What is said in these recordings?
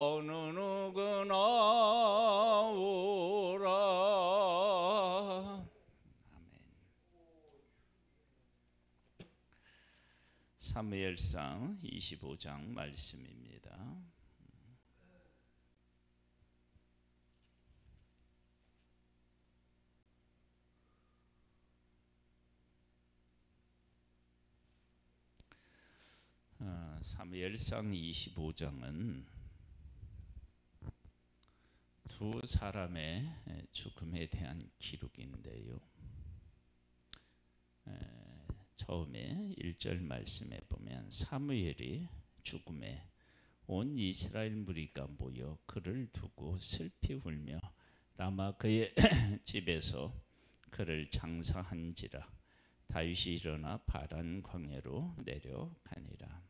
어느 누구나 오라. 아멘. 사무엘상 25장 말씀입니다. 사무엘상 25장은 두 사람의 죽음에 대한 기록인데요. 처음에 1절 말씀에 보면 사무엘이 죽음에 온 이스라엘 무리가 모여 그를 두고 슬피 울며 라마 그의 집에서 그를 장사한지라. 다윗이 일어나 바란 광야로 내려가니라.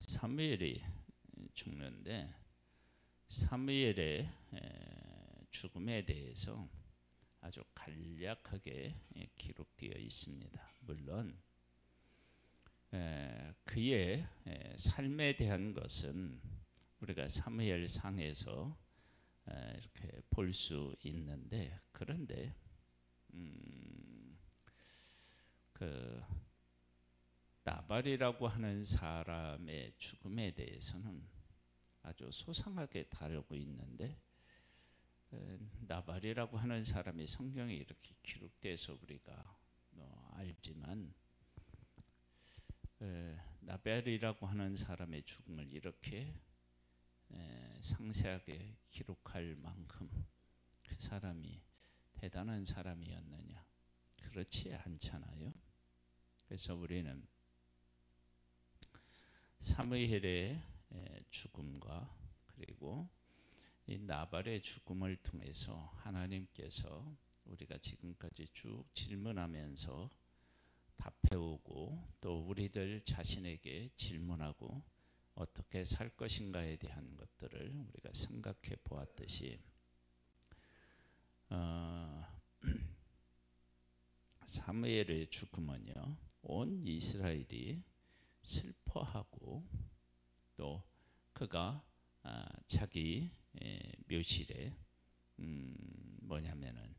사무엘이 죽는데 사무엘의 죽음에 대해서 아주 간략하게 기록되어 있습니다. 물론 그의 삶에 대한 것은 우리가 사무엘상에서 이렇게 볼 수 있는데, 그런데 그 나발이라고 하는 사람의 죽음에 대해서는 아주 소상하게 다루고 있는데, 나발이라고 하는 사람이 성경에 이렇게 기록돼서 우리가 알지만, 나발이라고 하는 사람의 죽음을 이렇게 상세하게 기록할 만큼 그 사람이 대단한 사람이었느냐? 그렇지 않잖아요. 그래서 우리는 사무엘의 죽음과 그리고 이 나발의 죽음을 통해서 하나님께서 우리가 지금까지 쭉 질문하면서 답해오고 또 우리들 자신에게 질문하고 어떻게 살 것인가에 대한 것들을 우리가 생각해 보았듯이 사무엘의 죽음은요, 온 이스라엘이 슬퍼하고 또 그가 자기 묘실에 뭐냐면은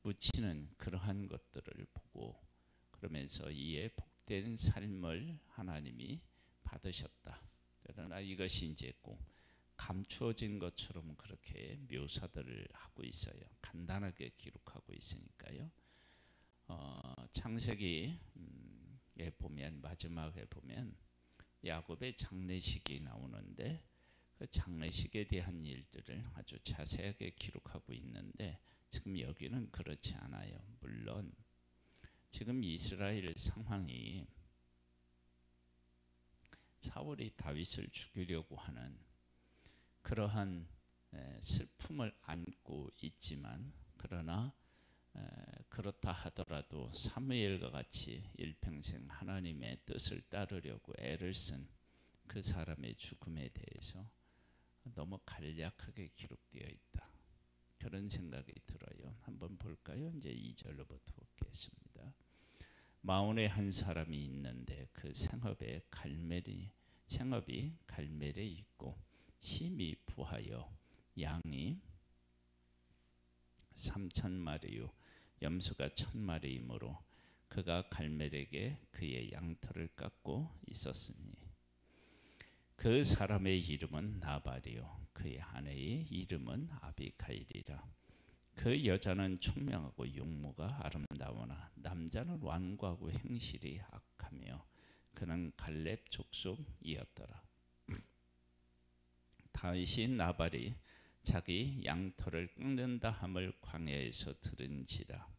묻히는 그러한 것들을 보고 그러면서 이에 복된 삶을 하나님이 받으셨다. 그러나 이것이 이제 꼭 감추어진 것처럼 그렇게 묘사들을 하고 있어요. 간단하게 기록하고 있으니까요. 창세기에 보면 마지막에 보면 야곱의 장례식이 나오는데 그 장례식에 대한 일들을 아주 자세하게 기록하고 있는데 지금 여기는 그렇지 않아요. 물론 지금 이스라엘 상황이 사울이 다윗을 죽이려고 하는 그러한 슬픔을 안고 있지만, 그러나 그렇다 하더라도 사무엘과 같이 일평생 하나님의 뜻을 따르려고 애를 쓴 그 사람의 죽음에 대해서 너무 간략하게 기록되어 있다. 그런 생각이 들어요. 한번 볼까요? 이제 2절로부터 보겠습니다. 마온에 한 사람이 있는데 그 생업이 갈멜에 있고 심히 부하여 양이 3,000마리요 염소가 1,000마리이므로 그가 갈멜에게 그의 양털을 깎고 있었으니 그 사람의 이름은 나발이요 그의 아내의 이름은 아비가일이라. 그 여자는 총명하고 용모가 아름다우나 남자는 완고하고 행실이 악하며 그는 갈렙 족속이었더라. 다윗이 나발이 자기 양털을 깎는다 함을 광야에서 들은지라.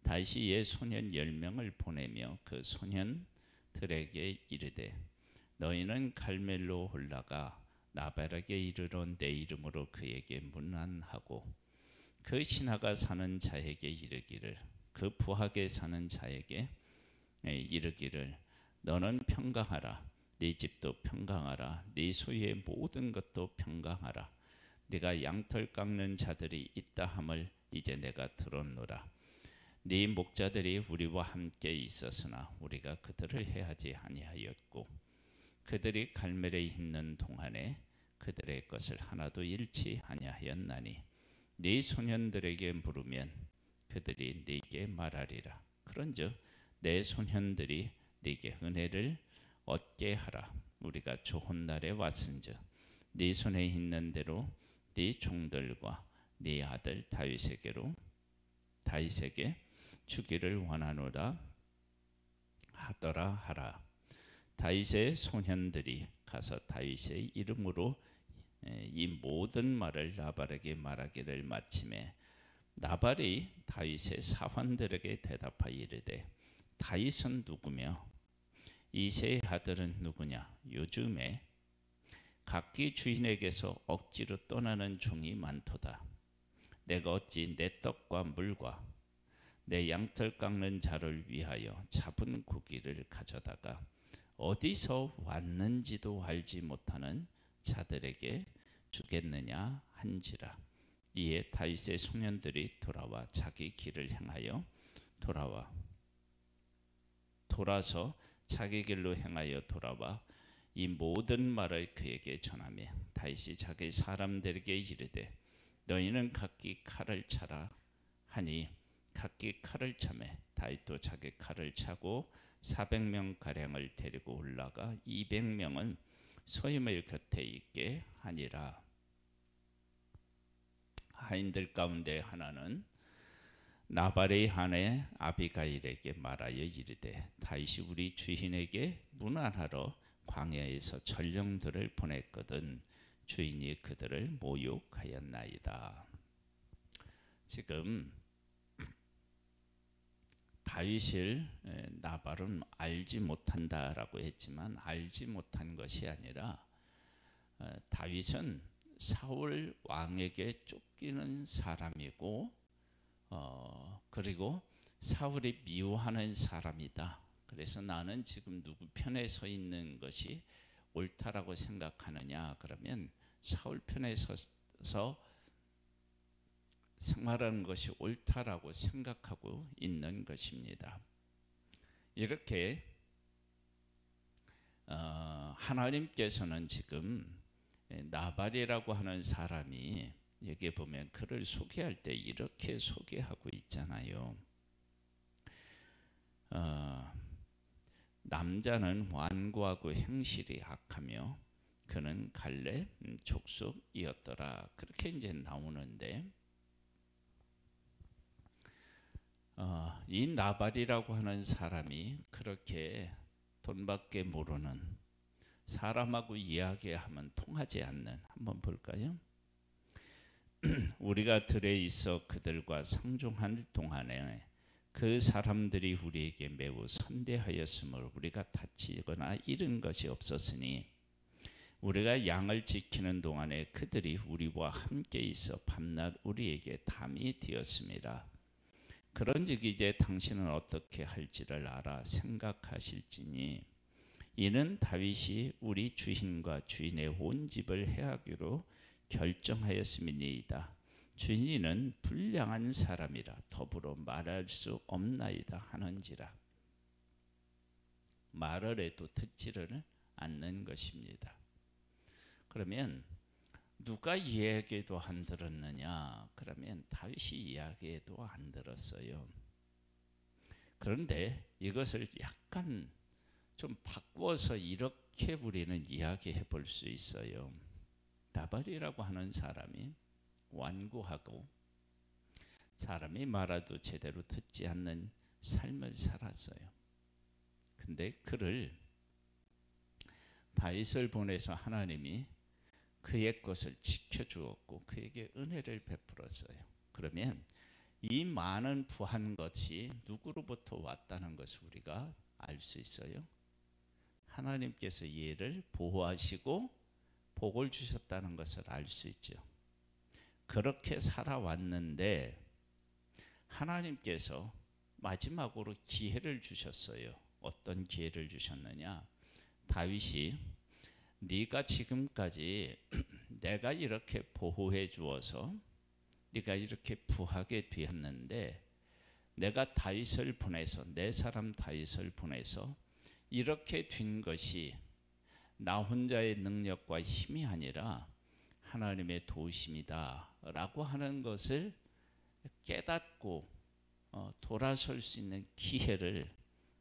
다윗이 옛 소년 10명을 보내며 그 소년들에게 이르되 너희는 갈멜로 올라가 나발에게 이르러 내 이름으로 그에게 문안하고 그 신하가 사는 자에게 이르기를, 그 부하게 사는 자에게 이르기를 너는 평강하라. 네 집도 평강하라. 네 소유의 모든 것도 평강하라. 네가 양털 깎는 자들이 있다 함을 이제 내가 들었노라. 네 목자들이 우리와 함께 있었으나 우리가 그들을 해하지 아니하였고 그들이 갈멜에 있는 동안에 그들의 것을 하나도 잃지 아니하였나니 네 소년들에게 물으면 그들이 네게 말하리라. 그런즉 내 소년들이 네게 은혜를 얻게 하라. 우리가 좋은 날에 왔은즉 네 손에 있는 대로 네 종들과 네 아들 다윗에게 주기를 원하노라 하더라 하라. 다윗의 소년들이 가서 다윗의 이름으로 이 모든 말을 나발에게 말하기를 마침에 나발이 다윗의 사환들에게 대답하여 이르되 다윗은 누구며 이새의 아들은 누구냐? 요즘에 각기 주인에게서 억지로 떠나는 종이 많도다. 내가 어찌 내 떡과 물과 내 양털 깎는 자를 위하여 잡은 고기를 가져다가 어디서 왔는지도 알지 못하는 자들에게 주겠느냐 한지라. 이에 다윗의 소년들이 돌아와 자기 길을 향하여 돌아서 자기 길로 행하여 돌아와 이 모든 말을 그에게 전하며 다윗이 자기 사람들에게 이르되 너희는 각기 칼을 차라 하니 각기 칼을 차매 다윗도 자기 칼을 차고 400명 가량을 데리고 올라가 200명은 소임을 곁에 있게 하니라. 하인들 가운데 하나는 나발의 아내 아비가일에게 말하여 이르되 다윗이 우리 주인에게 문안하러 광야에서 전령들을 보냈거든 주인이 그들을 모욕하였나이다. 지금 다윗을 나발은 알지 못한다라고 했지만 알지 못한 것이 아니라 다윗은 사울 왕에게 쫓기는 사람이고 그리고 사울이 미워하는 사람이다. 그래서 나는 지금 누구 편에 서 있는 것이 옳다라고 생각하느냐? 그러면 사울 편에 서서 생활하는 것이 옳다라고 생각하고 있는 것입니다. 이렇게 하나님께서는 지금 나발이라고 하는 사람이 여기 보면 그를 소개할 때 이렇게 소개하고 있잖아요. 남자는 완고하고 행실이 악하며 그는 갈렙 족속이었더라. 그렇게 이제 나오는데 이 나발이라고 하는 사람이 그렇게 돈밖에 모르는 사람하고 이야기하면 통하지 않는, 한번 볼까요? 우리가 들에 있어 그들과 상종할 동안에 그 사람들이 우리에게 매우 선대하였으므로 우리가 다치거나 잃은 것이 없었으니 우리가 양을 지키는 동안에 그들이 우리와 함께 있어 밤낮 우리에게 담이 되었습니다. 그런즉 이제 당신은 어떻게 할지를 알아 생각하실지니 이는 다윗이 우리 주인과 주인의 온 집을 해하기로 결정하였음이니이다. 주인은 불량한 사람이라 더불어 말할 수 없나이다 하는지라. 말을 해도 듣지를 않는 것입니다. 그러면 누가 이야기도 안 들었느냐? 그러면 다윗이 이야기도 안 들었어요. 그런데 이것을 약간 좀 바꿔서 이렇게 우리는 이야기해 볼 수 있어요. 나발이라고 하는 사람이 완고하고 사람이 말해도 제대로 듣지 않는 삶을 살았어요. 근데 그를 다윗을 보내서 하나님이 그의 것을 지켜주었고 그에게 은혜를 베풀었어요. 그러면 이 많은 부한 것이 누구로부터 왔다는 것을 우리가 알 수 있어요. 하나님께서 얘를 보호하시고 복을 주셨다는 것을 알 수 있죠. 그렇게 살아왔는데 하나님께서 마지막으로 기회를 주셨어요. 어떤 기회를 주셨느냐? 다윗이 네가 지금까지 내가 이렇게 보호해 주어서 네가 이렇게 부하게 되었는데 내가 다윗을 보내서 내 사람 다윗을 보내서 이렇게 된 것이 나 혼자의 능력과 힘이 아니라 하나님의 도우심이다라고 하는 것을 깨닫고 돌아설 수 있는 기회를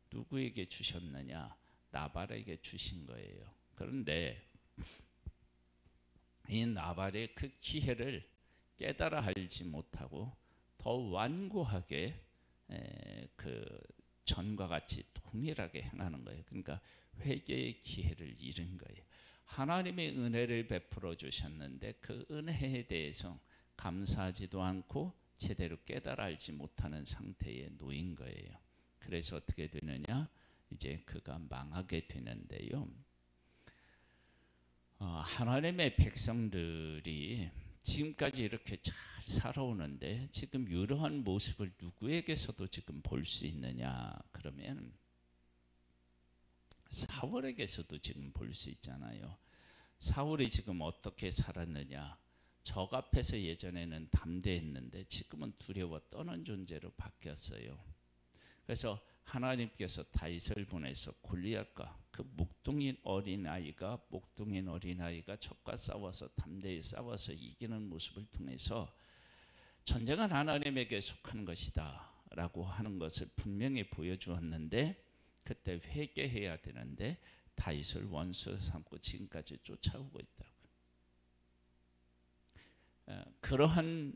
누구에게 주셨느냐? 나발에게 주신 거예요. 그런데 이 나발의 그 기회를 깨달아 알지 못하고 더 완고하게 그 전과 같이 동일하게 행하는 거예요. 그러니까 회개의 기회를 잃은 거예요. 하나님의 은혜를 베풀어 주셨는데 그 은혜에 대해서 감사하지도 않고 제대로 깨달아 알지 못하는 상태에 놓인 거예요. 그래서 어떻게 되느냐? 이제 그가 망하게 되는데요. 하나님의 백성들이 지금까지 이렇게 잘 살아오는데 지금 이러한 모습을 누구에게서도 지금 볼 수 있느냐? 그러면 사울에게서도 지금 볼 수 있잖아요. 사울이 지금 어떻게 살았느냐? 적 앞에서 예전에는 담대했는데 지금은 두려워 떠는 존재로 바뀌었어요. 그래서 하나님께서 다윗을 보내서 골리앗과 그 목동인 어린아이가 적과 싸워서 담대히 싸워서 이기는 모습을 통해서 전쟁은 하나님에게 속한 것이다 라고 하는 것을 분명히 보여주었는데, 그때 회개해야 되는데 다윗을 원수 삼고 지금까지 쫓아오고 있다. 그러한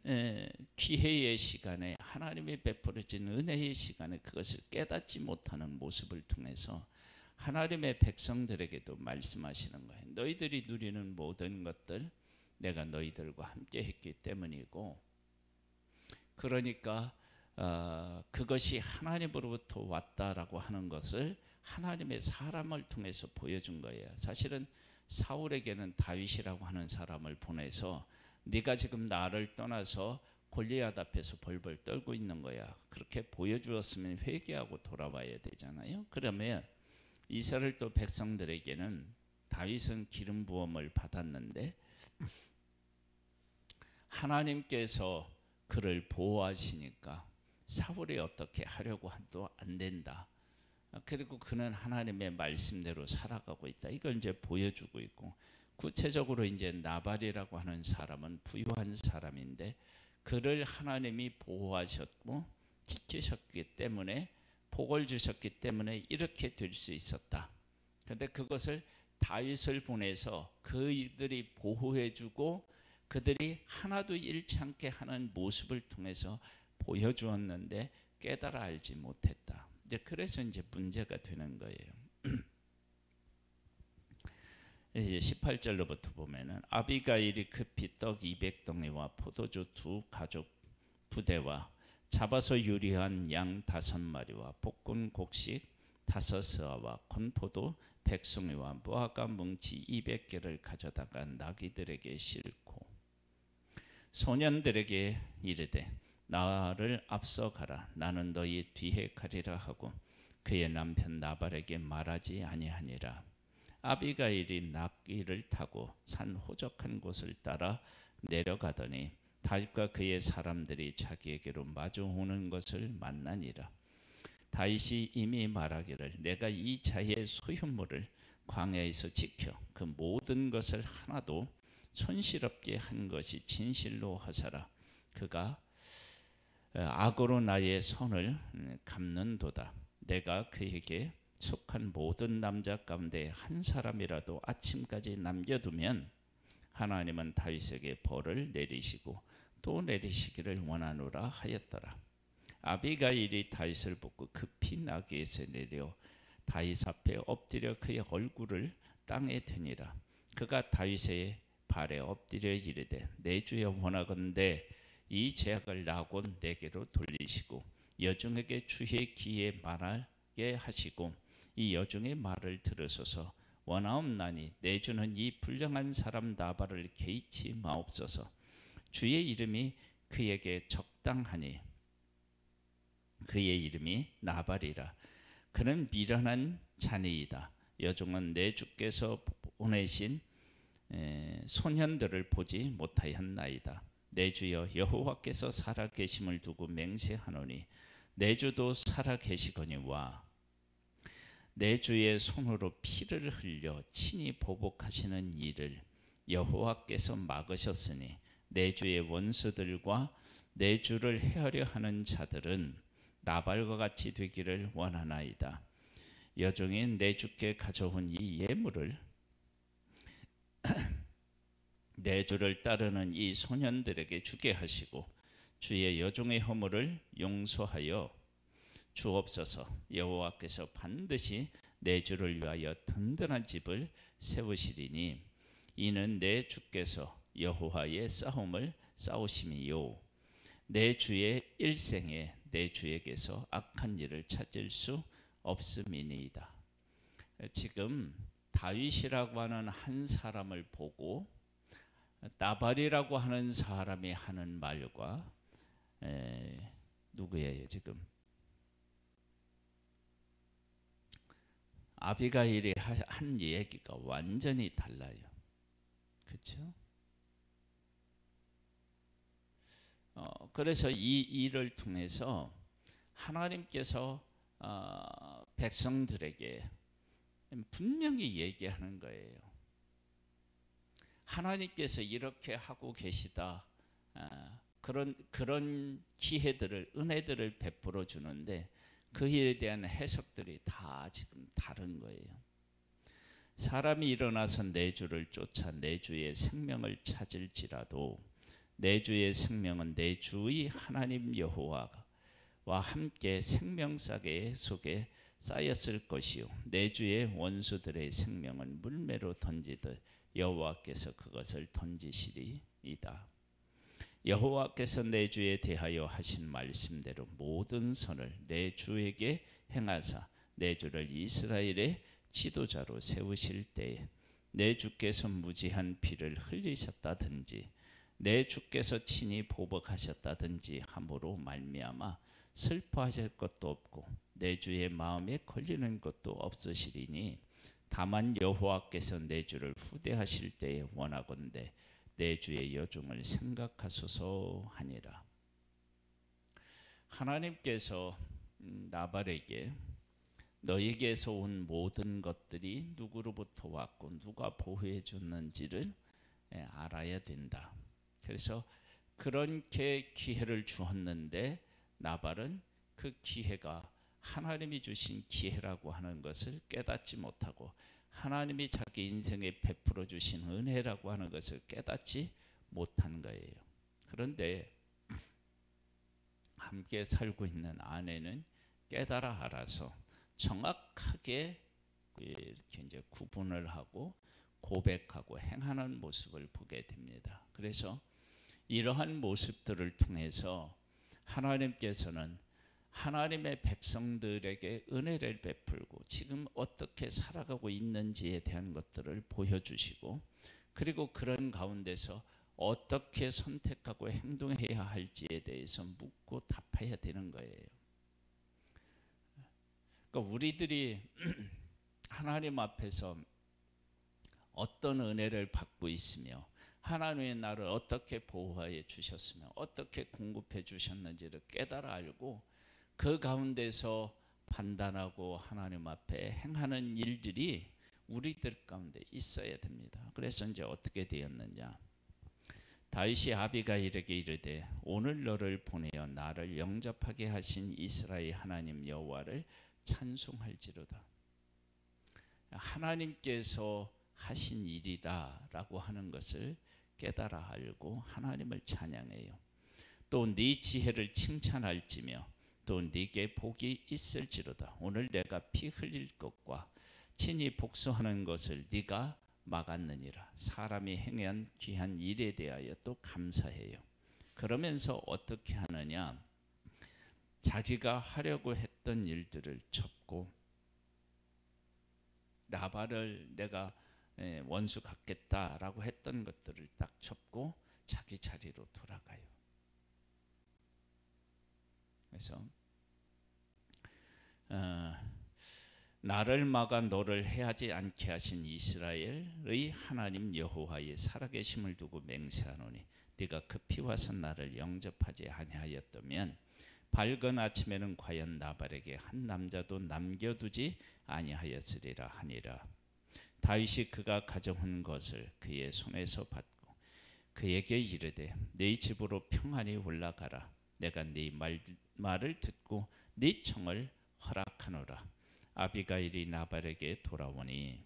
기회의 시간에, 하나님이 베풀어진 은혜의 시간에 그것을 깨닫지 못하는 모습을 통해서 하나님의 백성들에게도 말씀하시는 거예요. 너희들이 누리는 모든 것들 내가 너희들과 함께 했기 때문이고, 그러니까 그것이 하나님으로부터 왔다라고 하는 것을 하나님의 사람을 통해서 보여준 거예요. 사실은 사울에게는 다윗이라고 하는 사람을 보내서 네가 지금 나를 떠나서 골리앗 앞에서 벌벌 떨고 있는 거야, 그렇게 보여주었으면 회개하고 돌아와야 되잖아요. 그러면 이스라엘 또 백성들에게는 다윗은 기름 부음을 받았는데 하나님께서 그를 보호하시니까 사울이 어떻게 하려고 해도 안 된다. 그리고 그는 하나님의 말씀대로 살아가고 있다. 이걸 이제 보여주고 있고, 구체적으로 이제 나발이라고 하는 사람은 부유한 사람인데 그를 하나님이 보호하셨고 지키셨기 때문에, 복을 주셨기 때문에 이렇게 될 수 있었다. 그런데 그것을 다윗을 보내서 그들이 보호해주고 그들이 하나도 잃지 않게 하는 모습을 통해서 보여주었는데 깨달아 알지 못했다. 이제 그래서 이제 문제가 되는 거예요. 이제 18절로부터 보면은 아비가일이 급히 떡 200덩이와 포도주 2 가죽 부대와 잡아서 요리한 양 5마리와 볶은 곡식 5서와 건포도 100송이와 무화과 뭉치 200개를 가져다가 나귀들에게 싣고 소년들에게 이르되 나를 앞서 가라, 나는 너희 뒤에 가리라 하고 그의 남편 나발에게 말하지 아니하니라. 아비가일이 나귀를 타고 산 호적한 곳을 따라 내려가더니 다윗과 그의 사람들이 자기에게로 마주오는 것을 만나니라. 다윗이 이미 말하기를 내가 이 자의 소유물을 광야에서 지켜 그 모든 것을 하나도 손실없게 한 것이 진실로 하사라. 그가 악으로 나의 손을 갚는도다. 내가 그에게 속한 모든 남자 가운데 한 사람이라도 아침까지 남겨두면 하나님은 다윗에게 벌을 내리시고 또 내리시기를 원하노라 하였더라. 아비가일이 다윗을 보고 급히 나귀에서 내려 다윗 앞에 엎드려 그의 얼굴을 땅에 드니라. 그가 다윗의 발에 엎드려 이르되 내 주여 원하건대 이 죄악을 나고 내게로 돌리시고 여종에게 주의 귀에 말하게 하시고 이 여종의 말을 들으소서. 원하옵나니 내 주는 이 불량한 사람 나발을 개의치 마옵소서. 주의 이름이 그에게 적당하니 그의 이름이 나발이라. 그는 미련한 자니이다. 여종은 내 주께서 보내신 소년들을 보지 못하였나이다. 내 주여 여호와께서 살아계심을 두고 맹세하노니 내 주도 살아계시거니와 내 주의 손으로 피를 흘려 친히 보복하시는 일을 여호와께서 막으셨으니 내 주의 원수들과 내 주를 헤아려 하는 자들은 나발과 같이 되기를 원하나이다. 여종이 내 주께 가져온 이 예물을 내 주를 따르는 이 소년들에게 주게 하시고 주의 여종의 허물을 용서하여 주옵소서. 여호와께서 반드시 내 주를 위하여 든든한 집을 세우시리니 이는 내 주께서 여호와의 싸움을 싸우심이요 내 주의 일생에 내 주에게서 악한 일을 찾을 수 없음이니이다. 지금 다윗이라고 하는 한 사람을 보고 나발이라고 하는 사람이 하는 말과 누구예요 지금? 아비가일이 한 얘기가 완전히 달라요. 그렇죠? 그래서 이 일을 통해서 하나님께서 백성들에게 분명히 얘기하는 거예요. 하나님께서 이렇게 하고 계시다. 그런 기회들을 은혜들을 베풀어 주는데 그 일에 대한 해석들이 다 지금 다른 거예요. 사람이 일어나서 내 주를 쫓아 내 주의 생명을 찾을지라도 내 주의 생명은 내 주의 하나님 여호와와 함께 생명싸개 속에 쌓였을 것이요 내 주의 원수들의 생명은 물매로 던지듯 여호와께서 그것을 던지시리이다. 여호와께서 내 주에 대하여 하신 말씀대로 모든 선을 내 주에게 행하사 내 주를 이스라엘의 지도자로 세우실 때에 내 주께서 무지한 피를 흘리셨다든지 내 주께서 친히 보복하셨다든지 함으로 말미암아 슬퍼하실 것도 없고 내 주의 마음에 걸리는 것도 없으시리니 다만 여호와께서 내 주를 후대하실 때에 원하건대 내 주의 여종을 생각하소서 하니라. 하나님께서 나발에게 너에게서 온 모든 것들이 누구로부터 왔고 누가 보호해 줬는지를 알아야 된다. 그래서 그렇게 기회를 주었는데 나발은 그 기회가 하나님이 주신 기회라고 하는 것을 깨닫지 못하고 하나님이 자기 인생에 베풀어 주신 은혜라고 하는 것을 깨닫지 못한 거예요. 그런데 함께 살고 있는 아내는 깨달아 알아서 정확하게 이렇게 이제 구분을 하고 고백하고 행하는 모습을 보게 됩니다. 그래서 이러한 모습들을 통해서 하나님께서는 하나님의 백성들에게 은혜를 베풀고 지금 어떻게 살아가고 있는지에 대한 것들을 보여주시고 그리고 그런 가운데서 어떻게 선택하고 행동해야 할지에 대해서 묻고 답해야 되는 거예요. 그러니까 우리들이 하나님 앞에서 어떤 은혜를 받고 있으며 하나님의 나를 어떻게 보호해 주셨으며 어떻게 공급해 주셨는지를 깨달아 알고 그 가운데서 판단하고 하나님 앞에 행하는 일들이 우리들 가운데 있어야 됩니다. 그래서 이제 어떻게 되었느냐? 다윗이 아비가일에게 이르되 오늘 너를 보내어 나를 영접하게 하신 이스라엘 하나님 여호와를 찬송할지로다. 하나님께서 하신 일이다라고 하는 것을 깨달아 알고 하나님을 찬양해요. 또 네 지혜를 칭찬할지며 또 네게 복이 있을지로다. 오늘 내가 피 흘릴 것과 친히 복수하는 것을 네가 막았느니라. 사람이 행한 귀한 일에 대하여 또 감사해요. 그러면서 어떻게 하느냐? 자기가 하려고 했던 일들을 접고 나발을 내가 원수 갖겠다라고 했던 것들을 딱 접고 자기 자리로 돌아가요. 그래서 나를 막아 너를 해하지 않게 하신 이스라엘의 하나님 여호와의 살아계심을 두고 맹세하노니 네가 급히 와서 나를 영접하지 아니하였다면 밝은 아침에는 과연 나발에게 한 남자도 남겨두지 아니하였으리라 하니라. 다윗이 그가 가져온 것을 그의 손에서 받고 그에게 이르되 네 집으로 평안히 올라가라. 내가 네 말을 듣고 네 청을 허락하노라. 아비가일이 나발에게 돌아오니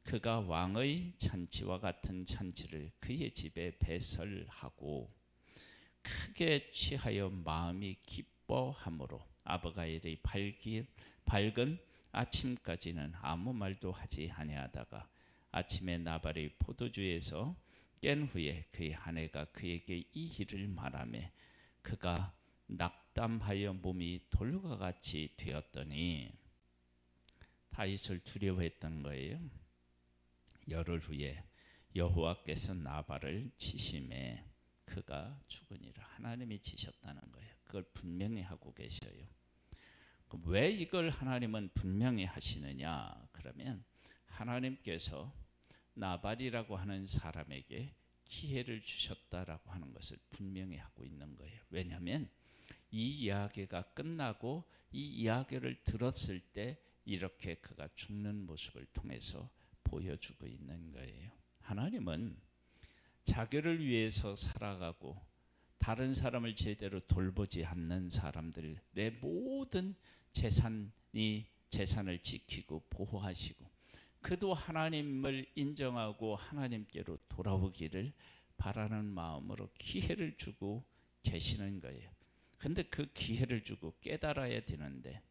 그가 왕의 잔치와 같은 잔치를 그의 집에 배설하고 크게 취하여 마음이 기뻐하므로 아비가일의 밝은 아침까지는 아무 말도 하지 아니하다가 아침에 나발이 포도주에서 깬 후에 그의 아내가 그에게 이 일을 말하매 그가 낙담하여 몸이 돌과 같이 되었더니 다윗을 두려워했던 거예요. 열흘 후에 여호와께서 나발을 치심에 그가 죽으니라. 하나님이 치셨다는 거예요. 그걸 분명히 하고 계셔요. 왜 이걸 하나님은 분명히 하시느냐? 그러면 하나님께서 나발이라고 하는 사람에게 기회를 주셨다라고 하는 것을 분명히 하고 있는 거예요. 왜냐하면 이 이야기가 끝나고 이 이야기를 들었을 때 이렇게 그가 죽는 모습을 통해서 보여주고 있는 거예요. 하나님은 자기를 위해서 살아가고 다른 사람을 제대로 돌보지 않는 사람들의 모든 재산을 지키고 보호하시고 그도 하나님을 인정하고 하나님께로 돌아오기를 바라는 마음으로 기회를 주고 계시는 거예요. 근데 그 기회를 주고 깨달아야 되는데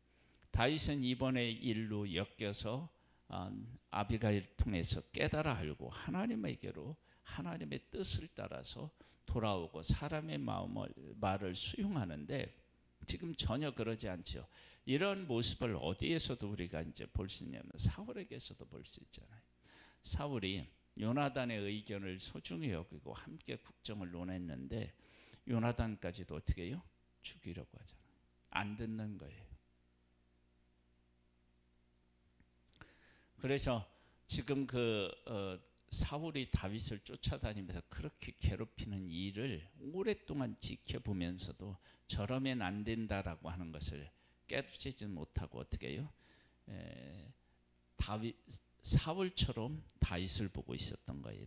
다윗은 이번에 일로 엮여서 아비가일 통해서 깨달아 알고 하나님에게로 하나님의 뜻을 따라서 돌아오고 사람의 말을 수용하는데 지금 전혀 그러지 않죠. 이런 모습을 어디에서도 우리가 이제 볼 수 있냐면 사울에게서도 볼 수 있잖아요. 사울이 요나단의 의견을 소중히 여기고 함께 국정을 논했는데 요나단까지도 어떻게 해요? 죽이려고 하잖아요. 안 듣는 거예요. 그래서 지금 사울이 다윗을 쫓아다니면서 그렇게 괴롭히는 일을 오랫동안 지켜보면서도 저러면 안 된다라고 하는 것을 깨닫지 못하고 어떻게 해요? 사울처럼 다윗을 보고 있었던 거예요.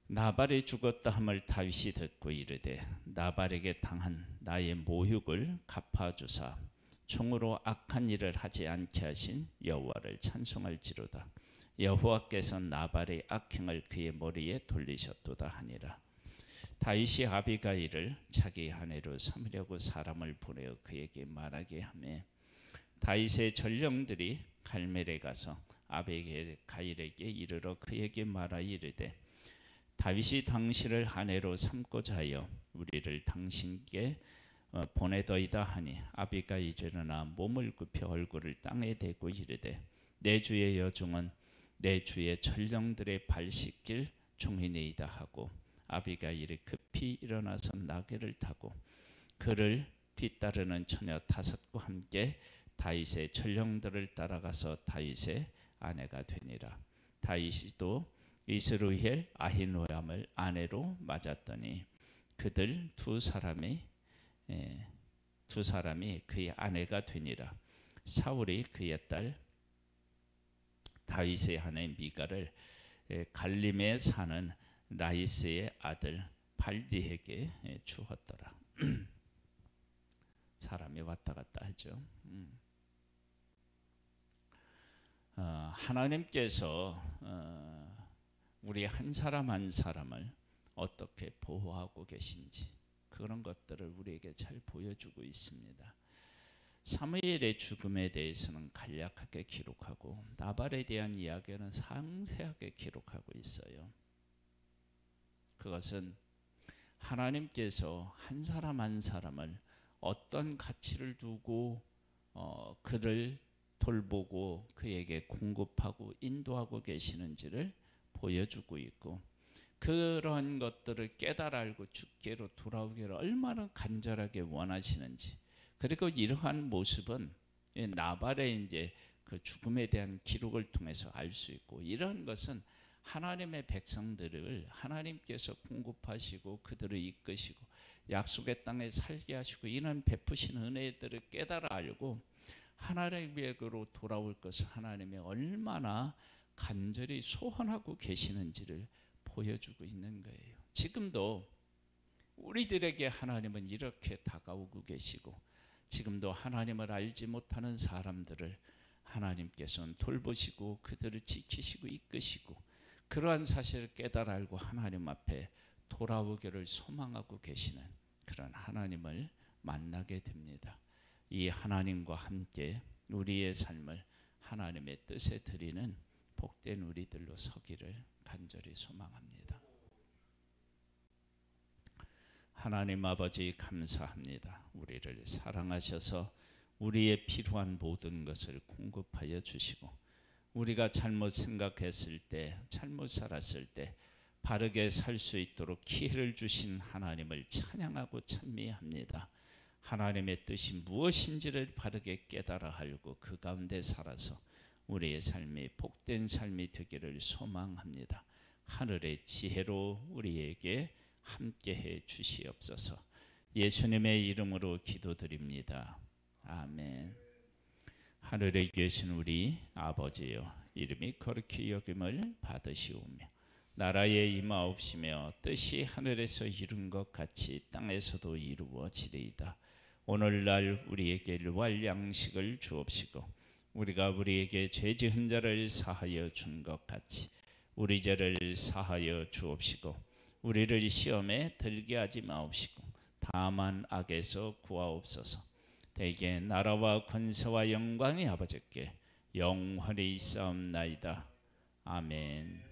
나발이 죽었다 함을 다윗이 듣고 이르되 나발에게 당한 나의 모욕을 갚아주사 총으로 악한 일을 하지 않게 하신 여호와를 찬송할지로다. 여호와께서 나발의 악행을 그의 머리에 돌리셨도다 하니라. 다윗이 아비가일을 자기 아내로 삼으려고 사람을 보내어 그에게 말하게 하매 다윗의 전령들이 갈멜에 가서 아비가일에게 이르러 그에게 말하 이르되 다윗이 당신을 아내로 삼고자 하여 우리를 당신께 보내더이다 하니 아비가일이 일어나 몸을 굽혀 얼굴을 땅에 대고 이르되 내 주의 여종은 내 주의 전령들의 발 씻길 종이니이다 하고 아비가일이 급히 일어나서 나귀를 타고 그를 뒤따르는 처녀 5과 함께 다윗의 전령들을 따라가서 다윗의 아내가 되니라. 다윗이도 이스루엘 아히노암을 아내로 맞았더니 그들 두 사람이 그의 아내가 되니라. 사울이 그의 딸 다윗의 아내 미가를 갈림에 사는 라이스의 아들 발디에게 주었더라. 사람이 왔다 갔다 하죠. 하나님께서 우리 한 사람 한 사람을 어떻게 보호하고 계신지 그런 것들을 우리에게 잘 보여주고 있습니다. 사무엘의 죽음에 대해서는 간략하게 기록하고 나발에 대한 이야기는 상세하게 기록하고 있어요. 그것은 하나님께서 한 사람 한 사람을 어떤 가치를 두고 그를 돌보고 그에게 공급하고 인도하고 계시는지를 보여주고 있고 그런 것들을 깨달아 알고 주께로 돌아오기를 얼마나 간절하게 원하시는지 그리고 이러한 모습은 나발의 이제 그 죽음에 대한 기록을 통해서 알 수 있고 이러한 것은 하나님의 백성들을 하나님께서 공급하시고 그들을 이끄시고 약속의 땅에 살게 하시고 이런 베푸신 은혜들을 깨달아 알고 하나님에게로 돌아올 것을 하나님이 얼마나 간절히 소원하고 계시는지를 보여주고 있는 거예요. 지금도 우리들에게 하나님은 이렇게 다가오고 계시고 지금도 하나님을 알지 못하는 사람들을 하나님께서는 돌보시고 그들을 지키시고 이끄시고 그러한 사실을 깨달아 알고 하나님 앞에 돌아오기를 소망하고 계시는 그런 하나님을 만나게 됩니다. 이 하나님과 함께 우리의 삶을 하나님의 뜻에 드리는 복된 우리들로 서기를 간절히 소망합니다. 하나님 아버지 감사합니다. 우리를 사랑하셔서 우리의 필요한 모든 것을 공급하여 주시고 우리가 잘못 생각했을 때 잘못 살았을 때 바르게 살 수 있도록 기회를 주신 하나님을 찬양하고 찬미합니다. 하나님의 뜻이 무엇인지를 바르게 깨달아 알고 그 가운데 살아서 우리의 삶이 복된 삶이 되기를 소망합니다. 하늘의 지혜로 우리에게 함께해 주시옵소서. 예수님의 이름으로 기도드립니다. 아멘. 하늘에 계신 우리 아버지여, 이름이 거룩히 여김을 받으시오며 나라에 임하옵시며 뜻이 하늘에서 이룬 것 같이 땅에서도 이루어지리이다. 오늘날 우리에게 일용할 양식을 주옵시고 우리가 우리에게 죄 지은 자를 사하여 준 것 같이 우리 죄를 사하여 주옵시고 우리를 시험에 들게 하지 마옵시고 다만 악에서 구하옵소서. 대개 나라와 권세와 영광이 아버지께 영원히 있사옵나이다. 아멘.